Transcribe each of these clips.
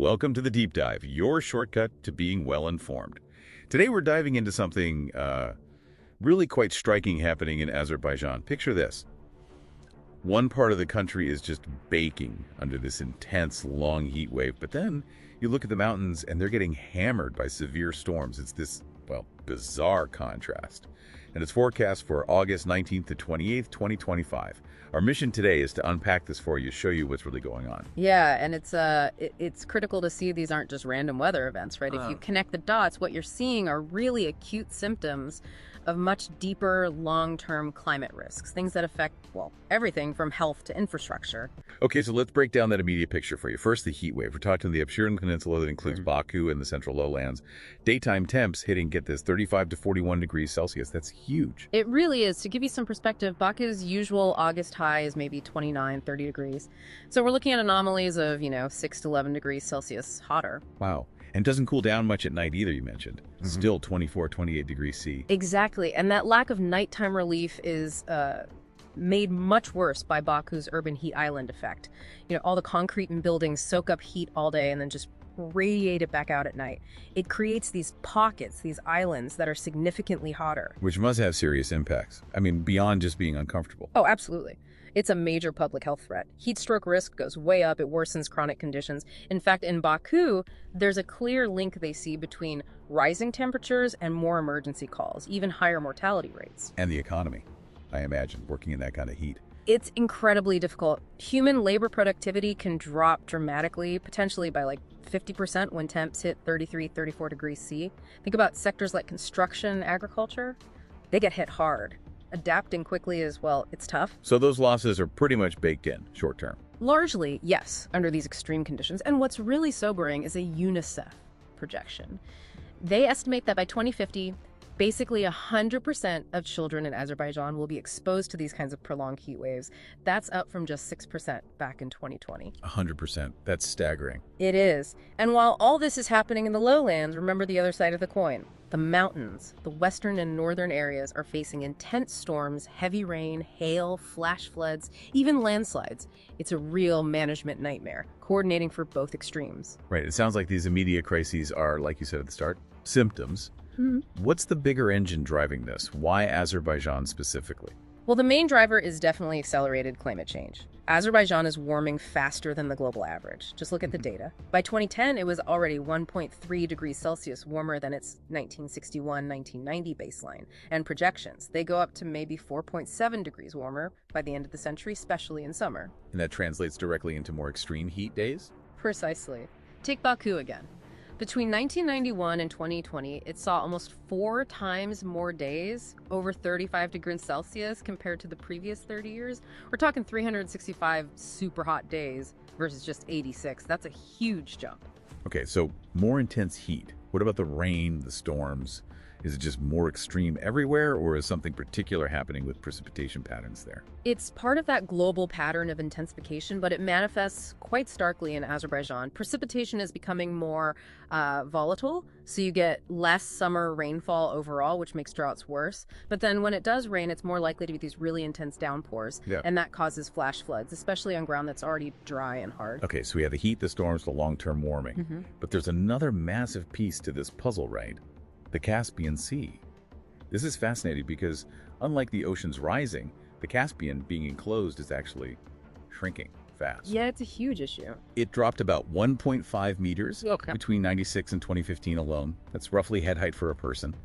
Welcome to the Deep Dive, your shortcut to being well informed. Today we're diving into something really quite striking happening in Azerbaijan. Picture this. One part of the country is just baking under this intense, long heat wave, but then you look at the mountains and they're getting hammered by severe storms. It's this, well, bizarre contrast. And it's forecast for August 19th to 28th, 2025. Our mission today is to unpack this for you, show you what's really going on. Yeah, and it's critical to see these aren't just random weather events, right? If you connect the dots, what you're seeing are really acute symptoms of much deeper long-term climate risks, things that affect, well, everything from health to infrastructure. Okay, so let's break down that immediate picture for you. First, the heat wave. We're talking the Absheron Peninsula that includes Baku and the central lowlands. Daytime temps hitting, get this, 35 to 41 degrees Celsius. That's huge. It really is. To give you some perspective, Baku's usual August high is maybe 29, 30 degrees. So we're looking at anomalies of, 6 to 11 degrees Celsius hotter. Wow. And doesn't cool down much at night either, you mentioned. Still 24, 28 degrees C. Exactly. And that lack of nighttime relief is made much worse by Baku's urban heat island effect. All the concrete and buildings soak up heat all day and then just radiate it back out at night. It creates these pockets, these islands that are significantly hotter. Which must have serious impacts. I mean, beyond just being uncomfortable. Oh, absolutely. It's a major public health threat. Heat stroke risk goes way up. It worsens chronic conditions. In fact, in Baku, there's a clear link they see between rising temperatures and more emergency calls, even higher mortality rates. And the economy, I imagine, working in that kind of heat. It's incredibly difficult. Human labor productivity can drop dramatically, potentially by like 50% when temps hit 33, 34 degrees C. Think about sectors like construction, agriculture. They get hit hard. Adapting quickly as well, it's tough. So those losses are pretty much baked in, short term. Largely, yes, under these extreme conditions. And what's really sobering is a UNICEF projection. They estimate that by 2050, basically 100% of children in Azerbaijan will be exposed to these kinds of prolonged heat waves. That's up from just 6% back in 2020. 100%. That's staggering. It is. And while all this is happening in the lowlands, remember the other side of the coin. The mountains, the western and northern areas are facing intense storms, heavy rain, hail, flash floods, even landslides. It's a real management nightmare, coordinating for both extremes. Right. It sounds like these immediate crises are, like you said at the start, symptoms. What's the bigger engine driving this? Why Azerbaijan specifically? Well, the main driver is definitely accelerated climate change. Azerbaijan is warming faster than the global average. Just look at the data. By 2010, it was already 1.3 degrees Celsius warmer than its 1961-1990 baseline. And projections, they go up to maybe 4.7 degrees warmer by the end of the century, especially in summer. And that translates directly into more extreme heat days? Precisely. Take Baku again. Between 1991 and 2020, it saw almost 4 times more days over 35 degrees Celsius compared to the previous 30 years. We're talking 365 super hot days versus just 86. That's a huge jump. Okay, so more intense heat. What about the rain, the storms? Is it just more extreme everywhere, or is something particular happening with precipitation patterns there? It's part of that global pattern of intensification, but it manifests quite starkly in Azerbaijan. Precipitation is becoming more volatile, so you get less summer rainfall overall, which makes droughts worse. But then when it does rain, it's more likely to be these really intense downpours, and that causes flash floods, especially on ground that's already dry and hard. Okay, so we have the heat, the storms, the long-term warming. But there's another massive piece to this puzzle, right? The Caspian Sea. This is fascinating because, unlike the oceans rising, the Caspian being enclosed is actually shrinking fast. Yeah, it's a huge issue. It dropped about 1.5 meters between 96 and 2015 alone. That's roughly head height for a person.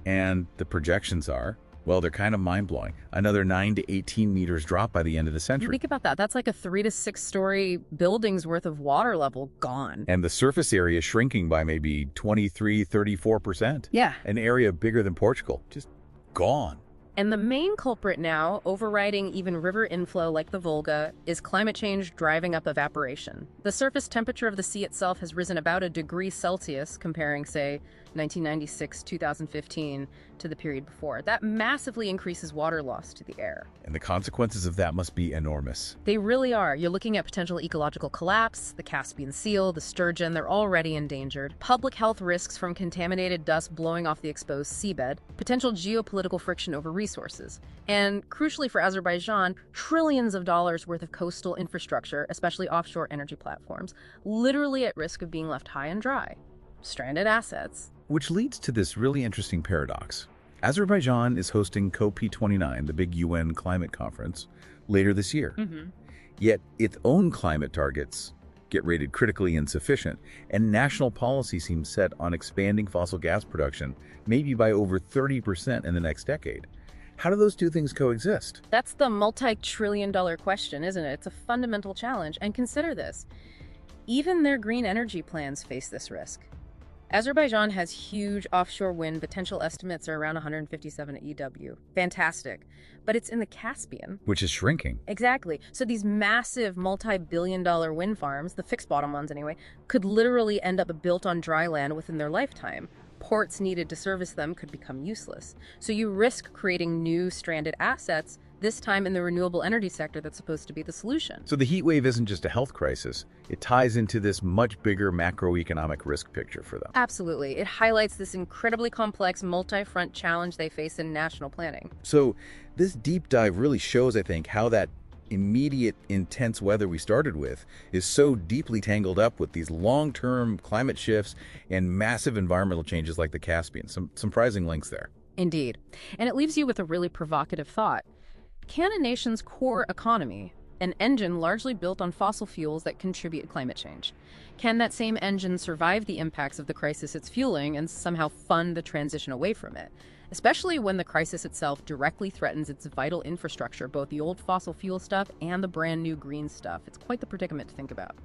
And the projections are, well, they're kind of mind-blowing. Another 9 to 18 meters drop by the end of the century. Think about that. That's like a 3 to 6 story building's worth of water level gone. And the surface area shrinking by maybe 23, 34%. Yeah. An area bigger than Portugal. Just gone. And the main culprit now, overriding even river inflow like the Volga, is climate change driving up evaporation. The surface temperature of the sea itself has risen about 1 degree Celsius, comparing, say, 1996, 2015 to the period before. That massively increases water loss to the air. And the consequences of that must be enormous. They really are. You're looking at potential ecological collapse, the Caspian seal, the sturgeon, they're already endangered, public health risks from contaminated dust blowing off the exposed seabed, potential geopolitical friction over resources, and crucially for Azerbaijan, trillions of dollars worth of coastal infrastructure, especially offshore energy platforms, literally at risk of being left high and dry. Stranded assets. Which leads to this really interesting paradox. Azerbaijan is hosting COP29, the big UN climate conference, later this year. Yet its own climate targets get rated critically insufficient, and national policy seems set on expanding fossil gas production, maybe by over 30% in the next decade. How do those two things coexist? That's the multi-trillion-dollar question, isn't it? It's a fundamental challenge. And consider this. Even their green energy plans face this risk. Azerbaijan has huge offshore wind. Potential estimates are around 157 EW. Fantastic. But it's in the Caspian. Which is shrinking. Exactly. So these massive multi-billion-dollar wind farms, the fixed-bottom ones anyway, could literally end up built on dry land within their lifetime. Ports needed to service them could become useless. So you risk creating new stranded assets, this time in the renewable energy sector that's supposed to be the solution. So the heat wave isn't just a health crisis. It ties into this much bigger macroeconomic risk picture for them. Absolutely. It highlights this incredibly complex multi-front challenge they face in national planning. So this deep dive really shows, I think, how that immediate, intense weather we started with is so deeply tangled up with these long-term climate shifts and massive environmental changes like the Caspian. Some surprising links there. Indeed. And it leaves you with a really provocative thought. Can a nation's core economy, an engine largely built on fossil fuels that contribute to climate change, can that same engine survive the impacts of the crisis it's fueling and somehow fund the transition away from it? Especially when the crisis itself directly threatens its vital infrastructure, both the old fossil fuel stuff and the brand new green stuff. It's quite the predicament to think about.